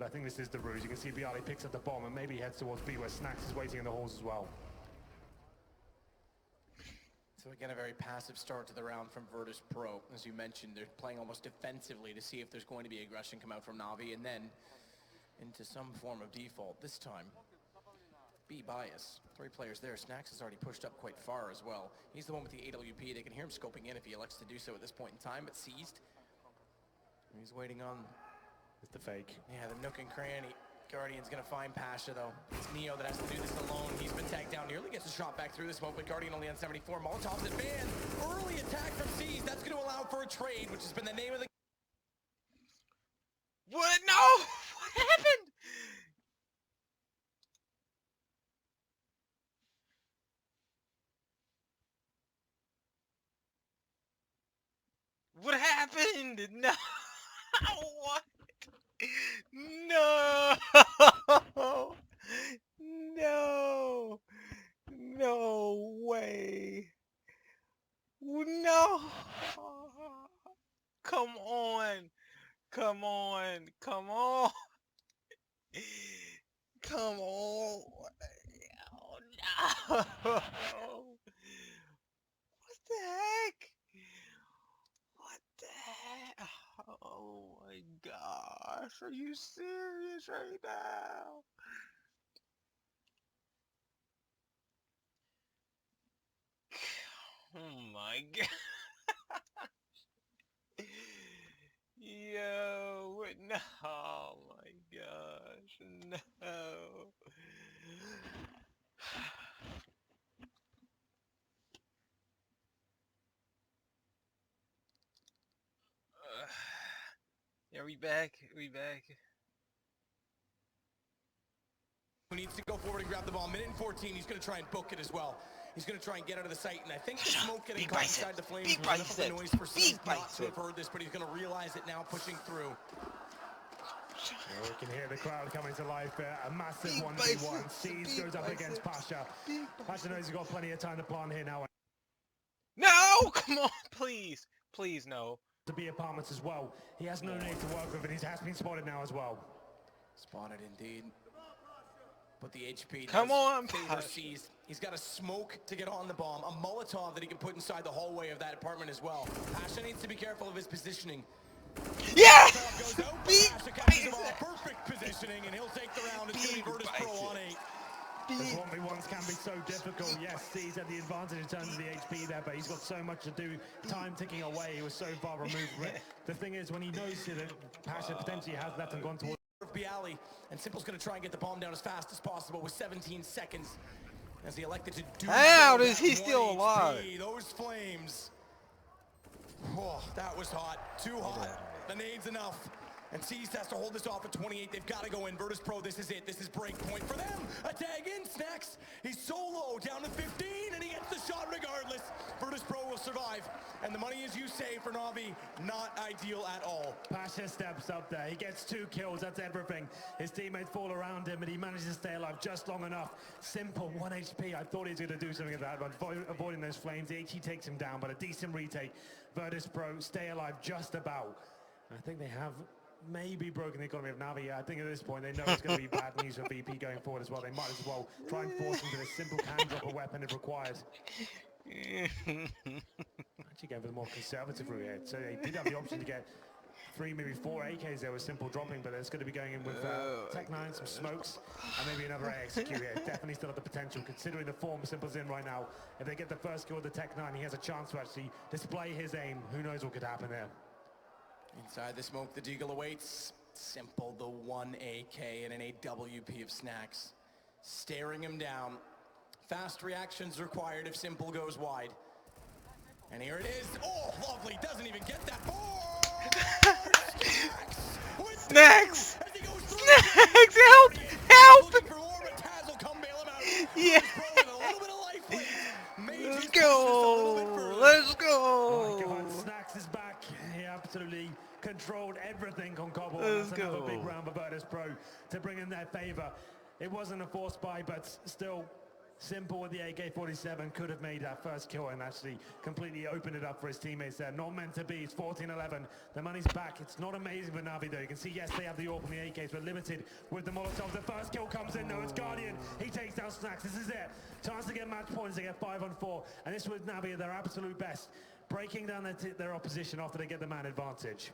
but I think this is the ruse. You can see Bialy picks up the bomb and maybe heads towards B, where Snacks is waiting in the halls as well. So again, a very passive start to the round from Virtus Pro. As you mentioned, they're playing almost defensively to see if there's going to be aggression come out from Na'Vi, and then into some form of default. This time, B bias. 3 players there. Snacks has already pushed up quite far as well. He's the one with the AWP. They can hear him scoping in if he elects to do so at this point in time, but seized. He's waiting on... It's the fake. Yeah, the nook and cranny. Guardian's gonna find Pasza though. It's Neo that has to do this alone. He's been tagged down, nearly gets a shot back through the smoke, but Guardian only on 74. Molotov's advanced. Early attack from C's. That's gonna allow for a trade, which has been the name of the... What? No! What happened? What happened? No! What? No! No! No way! No! Come on! Come on! Come on! Come on! Oh, no! What the heck? What the heck? Oh my gosh, are you serious right now? Oh my god. Yo, no, oh my gosh, no. Yeah, we back. Who needs to go forward and grab the ball. Minute and 14, he's going to try and book it as well. He's going to try and get out of the sight, and I think the smoke getting caught inside the flames was enough of a noise for Steve not to have heard this, but he's going to realize it now, pushing through. Well, we can hear the crowd coming to life there. A massive 1v1. Seeds goes up against Pasza. Pasza knows he's got plenty of time to plan here now. No! Come on, please. Please, no. To be apartments as well. He has no name to work with, and he has been spotted now as well. Spotted indeed. But the HP Come on, sees. He's got a smoke to get on the bomb, a Molotov that he can put inside the hallway of that apartment as well. Pasza needs to be careful of his positioning. Yes! Pasza catches the ball, perfect positioning, and he'll take the round. It's going to be Virtus Pro on 8. The 1v1s can be so difficult. Yes, he's at the advantage in terms of the HP there, but he's got so much to do. Time ticking away. He was so far removed. The thing is, when he knows that Pasza potentially has left and gone towards Bialy, and Simple's going to try and get the bomb down as fast as possible with 17 seconds as he elected to do. How is he still alive? Those flames. Oh, that was hot. Too hot. The nade's enough. And C's has to hold this off at 28. They've got to go in. Virtus Pro, this is it. This is break point for them. A tag in, Snacks. He's solo down to 15, and he gets the shot regardless. Virtus Pro will survive. And the money, as you say, for Na'Vi, not ideal at all. Pasza steps up there. He gets 2 kills. That's everything. His teammates fall around him, but he manages to stay alive just long enough. Simple, 1 HP. I thought he was going to do something with that, but avoiding those flames. The HE takes him down, but a decent retake. Virtus Pro stay alive just about. I think they have maybe broken the economy of Na'Vi. Yeah, I think at this point they know it's going to be bad news for VP going forward as well. They might as well try and force him to this simple can drop a weapon if required. Actually going for the more conservative route here. So they did have the option to get 3, maybe 4 AKs there with Simple dropping, but it's going to be going in with Tech9, some smokes, and maybe another AXQ here. Definitely still have the potential, considering the form Simple's in right now. If they get the first kill with the Tech9, he has a chance to actually display his aim. Who knows what could happen there. Inside the smoke, the Deagle awaits. Simple, the 1 AK and an AWP of Snacks. Staring him down. Fast reactions required if Simple goes wide. And here it is. Oh, lovely. Doesn't even get that far. Snacks! Snacks! Help! Help! Yeah! Let's go! Let's go! Oh my God, Snacks is back. He absolutely controlled everything on Cobble. Let's That's go. another big round for Virtus Pro to bring in their favor. It wasn't a forced buy, but still Simple with the AK-47 could have made that first kill and actually completely opened it up for his teammates there. Not meant to be. It's 14-11. The money's back. It's not amazing for Na'Vi though. You can see, yes, they have the AWP and the AKs, but limited with the Molotovs. The first kill comes in though. It's Guardian. He takes down Snacks. This is it. Chance to get match points. They get 5 on 4. And this was Na'Vi at their absolute best, breaking down their opposition after they get the man advantage.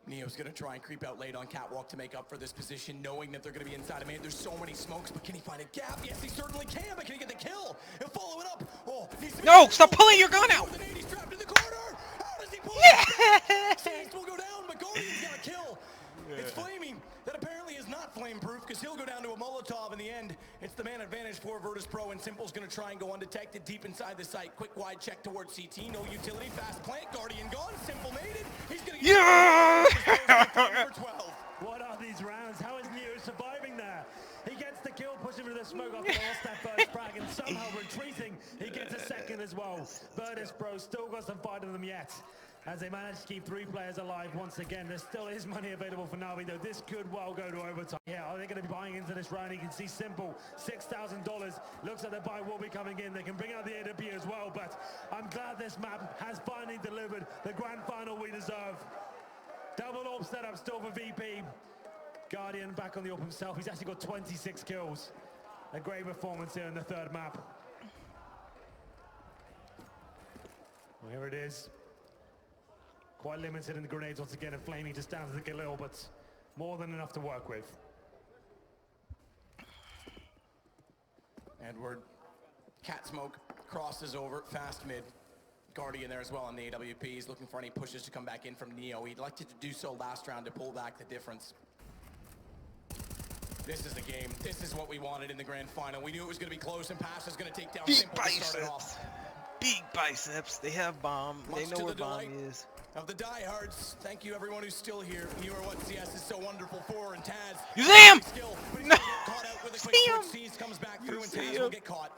Neo's going to try and creep out late on Catwalk to make up for this position, knowing that they're going to be inside of main. There's so many smokes, but can he find a gap? Yes, he certainly can, but can he get the kill? He'll follow it up. Oh, No, stop pulling your gun out! He's trapped in the corner. How does he pull it? Seized will go down, but Guardian's got a kill. It's Flaming that apparently is not flame-proof because he'll go down to a Molotov in the end. It's the man advantage for Virtus Pro, and Simple's going to try and go undetected deep inside the site. Quick wide check towards CT. No utility. Fast plant. Guardian gone. Simple made it. He's going to get number 12. What are these rounds? How is Neo surviving there? He gets the kill, pushing through the smoke after they lost that first frag, and somehow retreating, he gets a second as well. Virtus Pro still got some fight in them yet, as they manage to keep 3 players alive once again. There still is money available for Na'Vi, though this could well go to overtime. Yeah, are they going to be buying into this round? You can see Simple, $6,000. Looks like the buy will be coming in. They can bring out the AW as well, but I'm glad this map has finally delivered the grand final we deserve. Double AWP setup still for VP. Guardian back on the AWP himself. He's actually got 26 kills. A great performance here in the 3rd map. Well, here it is. Quite limited in the grenades once again, and Flaming just down to the Galil, but more than enough to work with. Edward, cat smoke, crosses over, fast mid. Guardian there as well on the AWP. He's looking for any pushes to come back in from Neo. He'd like to do so last round to pull back the difference. This is the game. This is what we wanted in the grand final. We knew it was going to be close, and Pasza's going to take down Simple to start it off. Big biceps. They have bomb. They know where bomb is. Of the diehards, thank you everyone who's still here. You are what CS is so wonderful for, and Taz. You see him? Skill, but he's No. caught out with a quick switch. Sees comes back through, and Taz will get caught.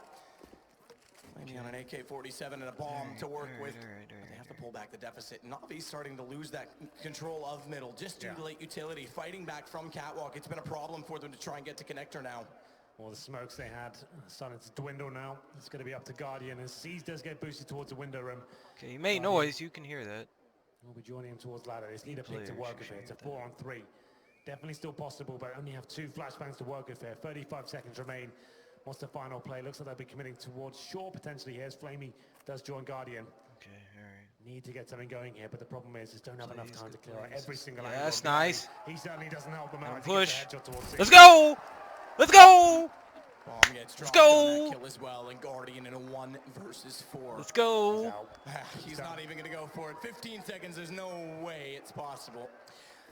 Landing on an AK-47 and a bomb to work with. They have to pull back the deficit. Navi's starting to lose that control of middle, just due to late utility. Fighting back from Catwalk, it's been a problem for them to try and get to connector now. Well, the smokes they had starting to dwindle now. It's going to be up to Guardian, and C's does get boosted towards the window rim. Okay, he made noise. You can hear that. We'll be joining him towards ladder. They need a pick to work with here. It's a 4-on-3. Definitely still possible, but only have 2 flashbangs to work with here. 35 seconds remain. What's the final play? Looks like they'll be committing towards short potentially. Here's Flamey does join Guardian. Okay, all right. Need to get something going here, but the problem is don't have enough time to clear out every single angle. That's nice. He certainly doesn't help them out. Push. Let's go! Let's go! Bomb gets dropped. Let's go! On that kill as well, and Guardian in a 1 versus 4. Let's go! He's not even going to go for it. 15 seconds. There's no way it's possible.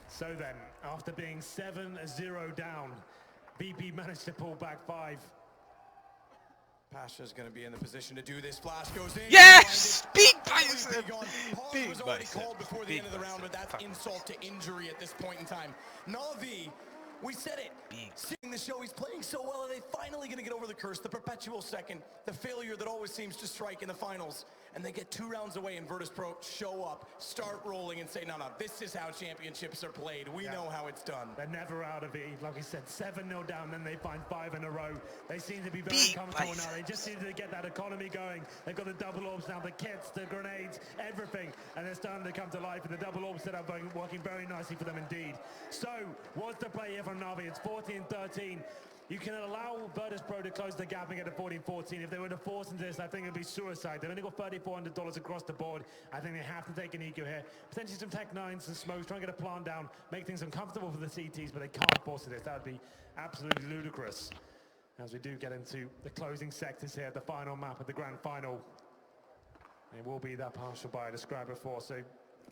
So then, after being 7-0 down, VP managed to pull back 5. Pasha's going to be in the position to do this. Flash goes in. Yes! Big bicep! Pause was already called before the Big end of the round, but that's bicep. insult to injury at this point in time. Na'Vi, we said it. Seeing the show, he's playing so well. Are they finally going to get over the curse, the perpetual second, the failure that always seems to strike in the finals? And they get 2 rounds away, and Virtus Pro show up, start rolling, and say, no, this is how championships are played. We know how it's done. They're never out of it. Like I said, 7-0 down, then they find 5 in a row. They seem to be very comfortable now. They just needed to get that economy going. They've got the double orbs now, the kits, the grenades, everything. And they're starting to come to life, and the double orb setup working very nicely for them indeed. So, what's the play here from Na'Vi? It's 14-13. You can allow Virtus Pro to close the gap and get to 14-14. If they were to force into this, I think it would be suicide. They've only got $3,400 across the board. I think they have to take an eco here. Potentially some Tech 9s and smokes, try and get a plant down, make things uncomfortable for the CTs, but they can't force this. That would be absolutely ludicrous. As we do get into the closing sectors here, the final map of the grand final. It will be that partial buy I described before. So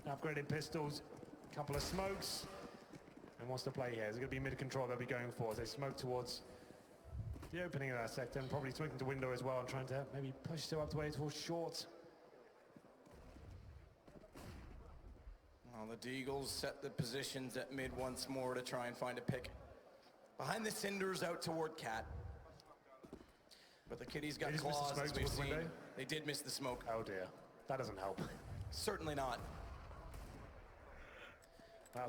upgraded pistols, a couple of smokes. And what's the play here? It's going to be mid-control they'll be going for as they smoke towards the opening of that sector and probably smoking to window as well and trying to maybe push still up the way towards short. Well, the Deagles set the positions at mid once more to try and find a pick. Behind the cinders out toward Cat. But the Kitties got claws, as we've seen. They did miss the smoke. Oh dear, that doesn't help. Certainly not.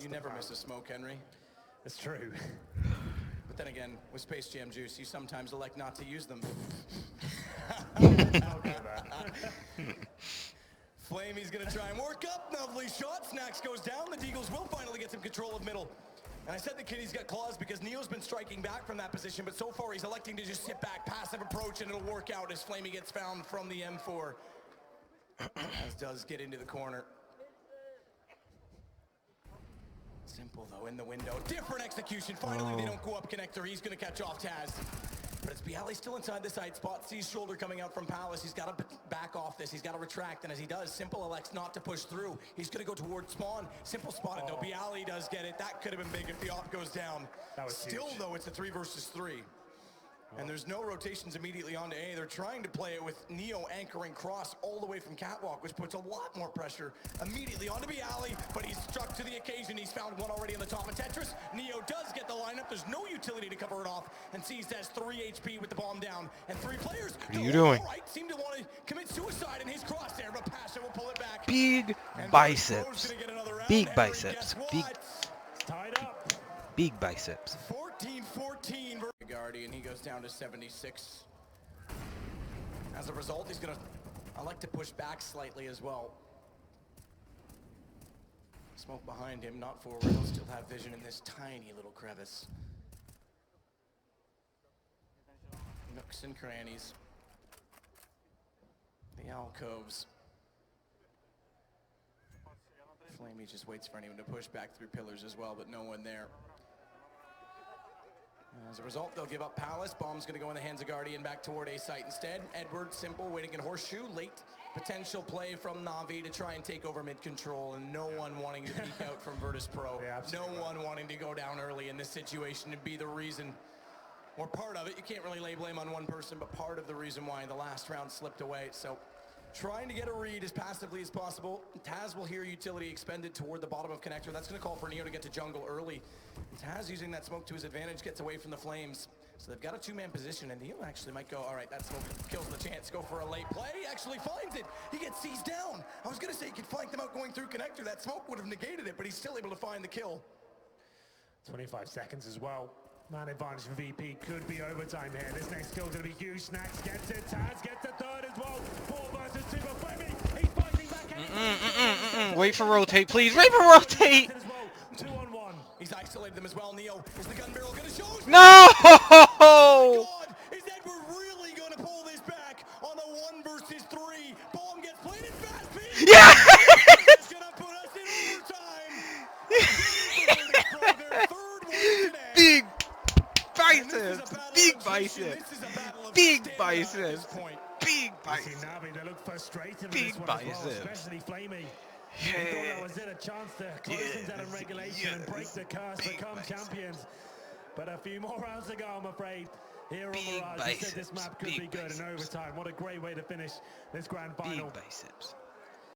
You never miss a smoke, Henry. It's true. But then again, with Space Jam juice, you sometimes elect not to use them. Flamey's gonna try and work up. Lovely shot. Snacks goes down. The Deagles will finally get some control of middle. And I said the Kitty's got claws because Neo's been striking back from that position, but so far he's electing to just sit back, passive approach, and it'll work out as Flamey gets found from the M4. As does get into the corner. Simple though in the window. Different execution. Finally they don't go up connector. He's gonna catch off Taz. But it's Bialy still inside the side spot. Sees shoulder coming out from Palace. He's got to back off this. He's got to retract. And as he does, Simple elects not to push through. He's going to go towards Spawn. Simple spotted though. Bialy does get it. That could have been big if the op goes down. That was still huge. Though, it's a 3 versus 3. And there's no rotations immediately onto A. They're trying to play it with Neo anchoring cross all the way from Catwalk, which puts a lot more pressure immediately onto Bialy, but he's struck to the occasion. He's found one already on the top of Tetris. Neo does get the lineup. There's no utility to cover it off, and sees that's 3 HP with the bomb down. And 3 players What are you doing? Right, seem to want to commit suicide in his crosshair, but Pasza will pull it back. Big And biceps. gonna get another round. Big Henry, biceps. guess Big, what? Tied up. big biceps. 14-14 Guardian, he goes down to 76. As a result, he's gonna elect to push back slightly as well. Smoke behind him, not forward. He'll still have vision in this tiny little crevice. Nooks and crannies. The alcoves. Flamey just waits for anyone to push back through pillars as well, but no one there. As a result, they'll give up Palace. Bomb's going to go in the hands of Guardian back toward A site instead. Edward, Simple, waiting in Horseshoe. Late potential play from Na'Vi to try and take over mid-control, and no one wanting to peek out from Virtus Pro. Yeah, no one wanting to go down early in this situation and be the reason, or part of it. You can't really lay blame on one person, but part of the reason why the last round slipped away. So trying to get a read as passively as possible. Taz will hear utility expended toward the bottom of connector. That's going to call for Neo to get to jungle early. Taz using that smoke to his advantage, gets away from the flames. So they've got a 2-man position, and Neo actually might go, all right, that smoke kills the chance. Go for a late play. He actually finds it. He gets seized down. I was going to say he could flank them out going through connector. That smoke would have negated it, but he's still able to find the kill. 25 seconds as well. Man advantage for VP. Could be overtime here. This next kill is going to be huge. Snacks gets it. Taz gets the third as well. 4 versus 2 for Fleming. He's fighting back. Wait for rotate, please. Wait for rotate. 2-on-1. He's isolated them as well. Neo, is the gun barrel going to show? No! Oh my God, is Edward really going to pull this back on a 1 versus 3? Bomb gets planted fast. Yeah! It's going to put us in overtime. Big biceps. Big biceps. Big biceps. Big biceps. Na'Vi, they look frustrated with Big this one as well, biceps. especially Flamey. They thought that was it, a chance to close things out in regulation and break the curse, become champions. But a few more rounds to go, I'm afraid. Here on Mirage, you said this map could be good in overtime. What a great way to finish this grand final. Big biceps.